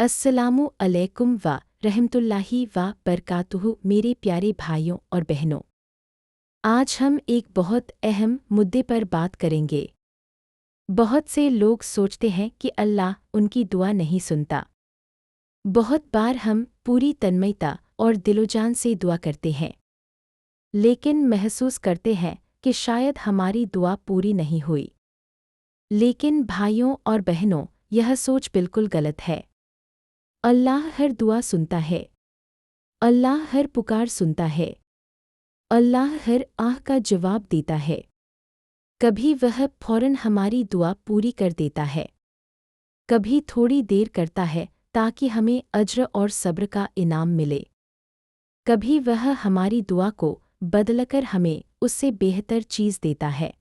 अस्सलामु अलैकुम व रहमतुल्लाहि व बरकातुहू। मेरे प्यारे भाइयों और बहनों, आज हम एक बहुत अहम मुद्दे पर बात करेंगे। बहुत से लोग सोचते हैं कि अल्लाह उनकी दुआ नहीं सुनता। बहुत बार हम पूरी तन्मयता और दिलोजान से दुआ करते हैं, लेकिन महसूस करते हैं कि शायद हमारी दुआ पूरी नहीं हुई। लेकिन भाइयों और बहनों, यह सोच बिल्कुल गलत है। अल्लाह हर दुआ सुनता है। अल्लाह हर पुकार सुनता है। अल्लाह हर आह का जवाब देता है। कभी वह फौरन हमारी दुआ पूरी कर देता है, कभी थोड़ी देर करता है ताकि हमें अज्र और सब्र का इनाम मिले। कभी वह हमारी दुआ को बदलकर हमें उससे बेहतर चीज़ देता है।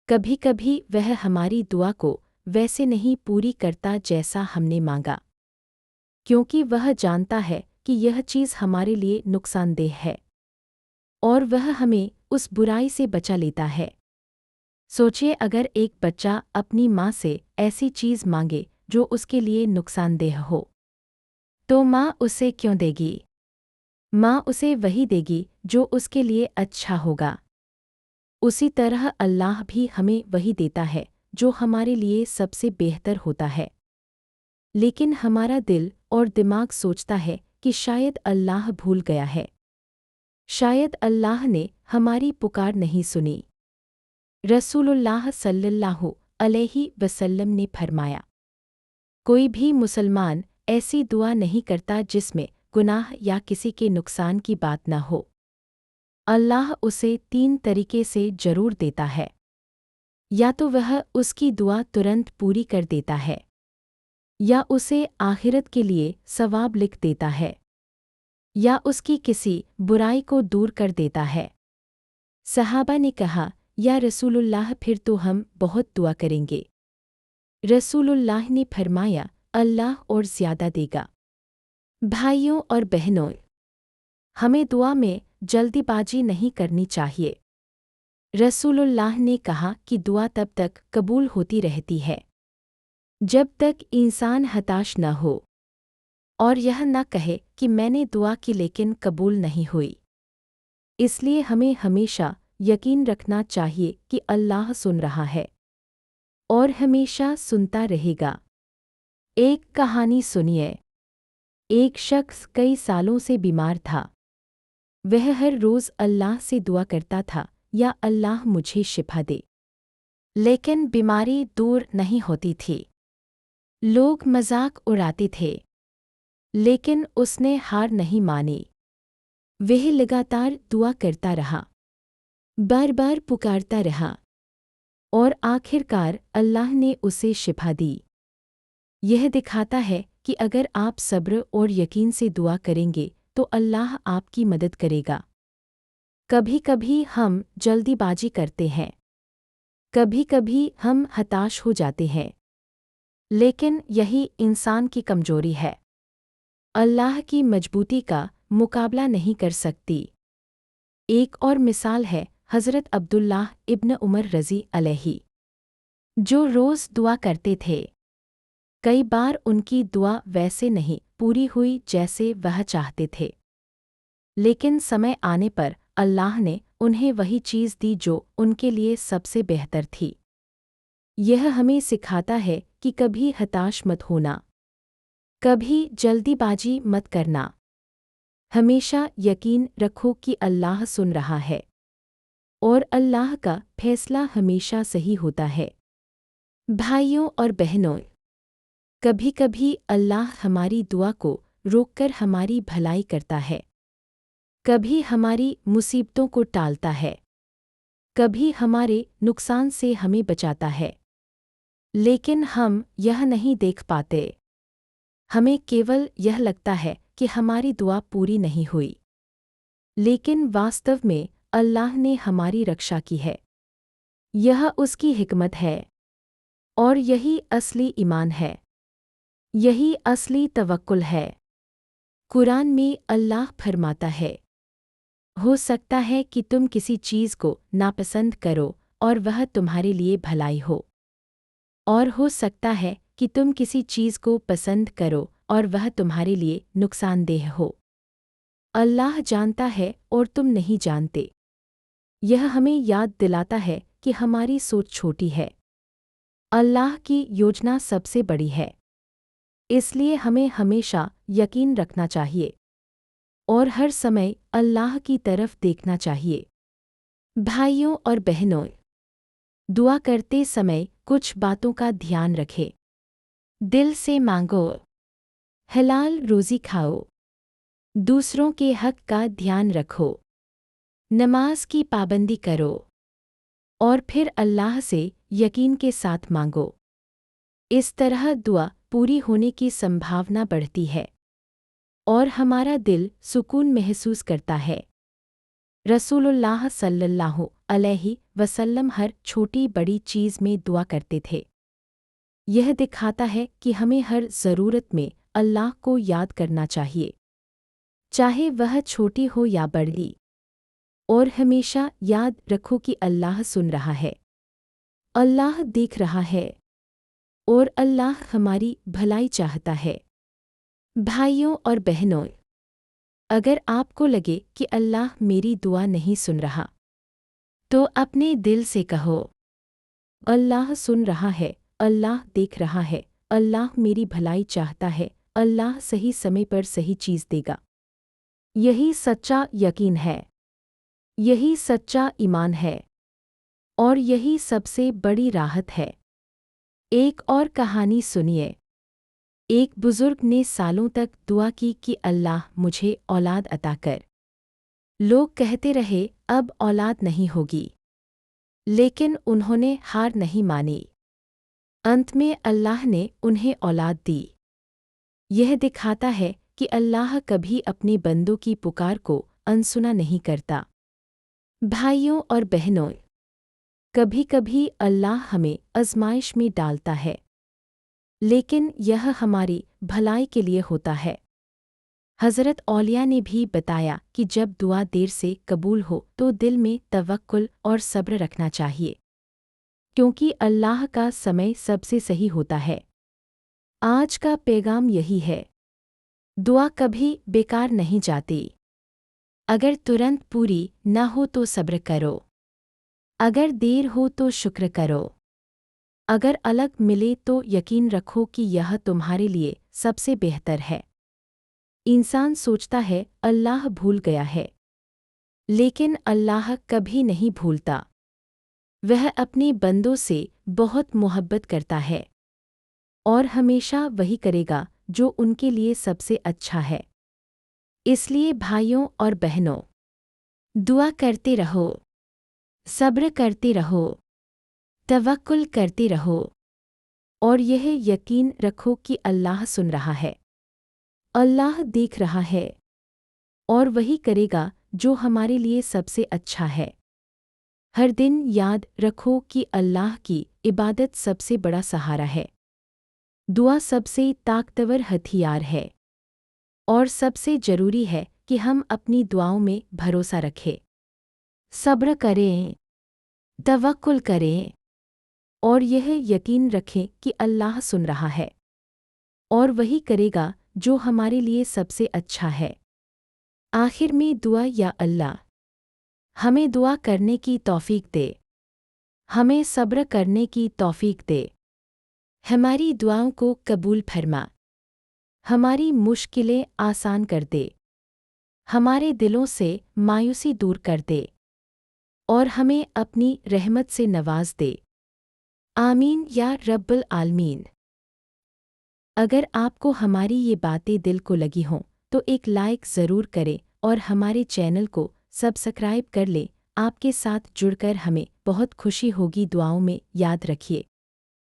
कभी कभी वह हमारी दुआ को वैसे नहीं पूरी करता जैसा हमने मांगा, क्योंकि वह जानता है कि यह चीज़ हमारे लिए नुकसानदेह है और वह हमें उस बुराई से बचा लेता है। सोचिए, अगर एक बच्चा अपनी माँ से ऐसी चीज़ मांगे जो उसके लिए नुकसानदेह हो, तो माँ उसे क्यों देगी? माँ उसे वही देगी जो उसके लिए अच्छा होगा। उसी तरह अल्लाह भी हमें वही देता है जो हमारे लिए सबसे बेहतर होता है। लेकिन हमारा दिल और दिमाग सोचता है कि शायद अल्लाह भूल गया है, शायद अल्लाह ने हमारी पुकार नहीं सुनी। रसूलुल्लाह सल्लल्लाहु अलैहि वसल्लम ने फरमाया, कोई भी मुसलमान ऐसी दुआ नहीं करता जिसमें गुनाह या किसी के नुकसान की बात न हो। अल्लाह उसे 3 तरीके से जरूर देता है। या तो वह उसकी दुआ तुरंत पूरी कर देता है, या उसे आखिरत के लिए सवाब लिख देता है, या उसकी किसी बुराई को दूर कर देता है। सहाबा ने कहा, या रसूलुल्लाह, फिर तो हम बहुत दुआ करेंगे। रसूलुल्लाह ने फरमाया, अल्लाह और ज़्यादा देगा। भाइयों और बहनों, हमें दुआ में जल्दीबाजी नहीं करनी चाहिए। रसूलुल्लाह ने कहा कि दुआ तब तक कबूल होती रहती है जब तक इंसान हताश न हो और यह न कहे कि मैंने दुआ की लेकिन कबूल नहीं हुई। इसलिए हमें हमेशा यकीन रखना चाहिए कि अल्लाह सुन रहा है और हमेशा सुनता रहेगा। एक कहानी सुनिए। एक शख्स कई सालों से बीमार था। वह हर रोज़ अल्लाह से दुआ करता था, या अल्लाह मुझे शिफा दे, लेकिन बीमारी दूर नहीं होती थी। लोग मजाक उड़ाते थे, लेकिन उसने हार नहीं मानी। वह लगातार दुआ करता रहा, बार बार पुकारता रहा, और आखिरकार अल्लाह ने उसे शिफा दी। यह दिखाता है कि अगर आप सब्र और यकीन से दुआ करेंगे तो अल्लाह आपकी मदद करेगा। कभी कभी हम जल्दीबाजी करते हैं, कभी कभी हम हताश हो जाते हैं, लेकिन यही इंसान की कमजोरी है। अल्लाह की मजबूती का मुकाबला नहीं कर सकती। एक और मिसाल है हज़रत अब्दुल्लाह इब्न उमर रज़ी अलैहि, जो रोज़ दुआ करते थे। कई बार उनकी दुआ वैसे नहीं पूरी हुई जैसे वह चाहते थे, लेकिन समय आने पर अल्लाह ने उन्हें वही चीज़ दी जो उनके लिए सबसे बेहतर थी। यह हमें सिखाता है कि कभी हताश मत होना, कभी जल्दीबाजी मत करना। हमेशा यकीन रखो कि अल्लाह सुन रहा है और अल्लाह का फैसला हमेशा सही होता है। भाइयों और बहनों, कभी कभी अल्लाह हमारी दुआ को रोककर हमारी भलाई करता है। कभी हमारी मुसीबतों को टालता है, कभी हमारे नुकसान से हमें बचाता है, लेकिन हम यह नहीं देख पाते। हमें केवल यह लगता है कि हमारी दुआ पूरी नहीं हुई, लेकिन वास्तव में अल्लाह ने हमारी रक्षा की है। यह उसकी हिकमत है और यही असली ईमान है, यही असली तवक्कुल है। कुरान में अल्लाह फरमाता है, हो सकता है कि तुम किसी चीज़ को नापसंद करो और वह तुम्हारे लिए भलाई हो, और हो सकता है कि तुम किसी चीज़ को पसंद करो और वह तुम्हारे लिए नुकसानदेह हो। अल्लाह जानता है और तुम नहीं जानते। यह हमें याद दिलाता है कि हमारी सोच छोटी है। अल्लाह की योजना सबसे बड़ी है। इसलिए हमें हमेशा यकीन रखना चाहिए और हर समय अल्लाह की तरफ देखना चाहिए। भाइयों और बहनों, दुआ करते समय कुछ बातों का ध्यान रखें। दिल से मांगो, हलाल रोज़ी खाओ, दूसरों के हक का ध्यान रखो, नमाज की पाबंदी करो और फिर अल्लाह से यकीन के साथ मांगो। इस तरह दुआ पूरी होने की संभावना बढ़ती है और हमारा दिल सुकून महसूस करता है। रसूलुल्लाह सल्लल्लाहु अलैहि वसल्लम हर छोटी बड़ी चीज़ में दुआ करते थे। यह दिखाता है कि हमें हर ज़रूरत में अल्लाह को याद करना चाहिए, चाहे वह छोटी हो या बड़ी। और हमेशा याद रखो कि अल्लाह सुन रहा है, अल्लाह देख रहा है और अल्लाह हमारी भलाई चाहता है। भाइयों और बहनों, अगर आपको लगे कि अल्लाह मेरी दुआ नहीं सुन रहा, तो अपने दिल से कहो, अल्लाह सुन रहा है, अल्लाह देख रहा है, अल्लाह मेरी भलाई चाहता है, अल्लाह सही समय पर सही चीज़ देगा। यही सच्चा यकीन है, यही सच्चा ईमान है और यही सबसे बड़ी राहत है। एक और कहानी सुनिए। एक बुजुर्ग ने सालों तक दुआ की कि अल्लाह मुझे औलाद अता कर। लोग कहते रहे अब औलाद नहीं होगी, लेकिन उन्होंने हार नहीं मानी। अंत में अल्लाह ने उन्हें औलाद दी। यह दिखाता है कि अल्लाह कभी अपने बंदों की पुकार को अनसुना नहीं करता। भाइयों और बहनों, कभी कभी अल्लाह हमें आज़माइश में डालता है, लेकिन यह हमारी भलाई के लिए होता है। हज़रत औलिया ने भी बताया कि जब दुआ देर से कबूल हो तो दिल में तवक्कुल और सब्र रखना चाहिए, क्योंकि अल्लाह का समय सबसे सही होता है। आज का पैगाम यही है, दुआ कभी बेकार नहीं जाती। अगर तुरंत पूरी न हो तो सब्र करो, अगर देर हो तो शुक्र करो, अगर अलग मिले तो यकीन रखो कि यह तुम्हारे लिए सबसे बेहतर है। इंसान सोचता है अल्लाह भूल गया है, लेकिन अल्लाह कभी नहीं भूलता। वह अपने बंदों से बहुत मोहब्बत करता है और हमेशा वही करेगा जो उनके लिए सबसे अच्छा है। इसलिए भाइयों और बहनों, दुआ करते रहो, सब्र करते रहो, तवक्कुल करते रहो और यह यकीन रखो कि अल्लाह सुन रहा है, अल्लाह देख रहा है और वही करेगा जो हमारे लिए सबसे अच्छा है। हर दिन याद रखो कि अल्लाह की इबादत सबसे बड़ा सहारा है। दुआ सबसे ताकतवर हथियार है और सबसे ज़रूरी है कि हम अपनी दुआओं में भरोसा रखें, सब्र करें, तवक्कुल करें और यह यकीन रखें कि अल्लाह सुन रहा है और वही करेगा जो हमारे लिए सबसे अच्छा है। आखिर में दुआ, या अल्लाह हमें दुआ करने की तौफीक दे, हमें सब्र करने की तौफीक दे, हमारी दुआओं को कबूल फरमा, हमारी मुश्किलें आसान कर दे, हमारे दिलों से मायूसी दूर कर दे और हमें अपनी रहमत से नवाज दे। आमीन या रब्बुल आलमीन। अगर आपको हमारी ये बातें दिल को लगी हों तो एक लाइक ज़रूर करें और हमारे चैनल को सब्सक्राइब कर लें। आपके साथ जुड़कर हमें बहुत खुशी होगी। दुआओं में याद रखिए।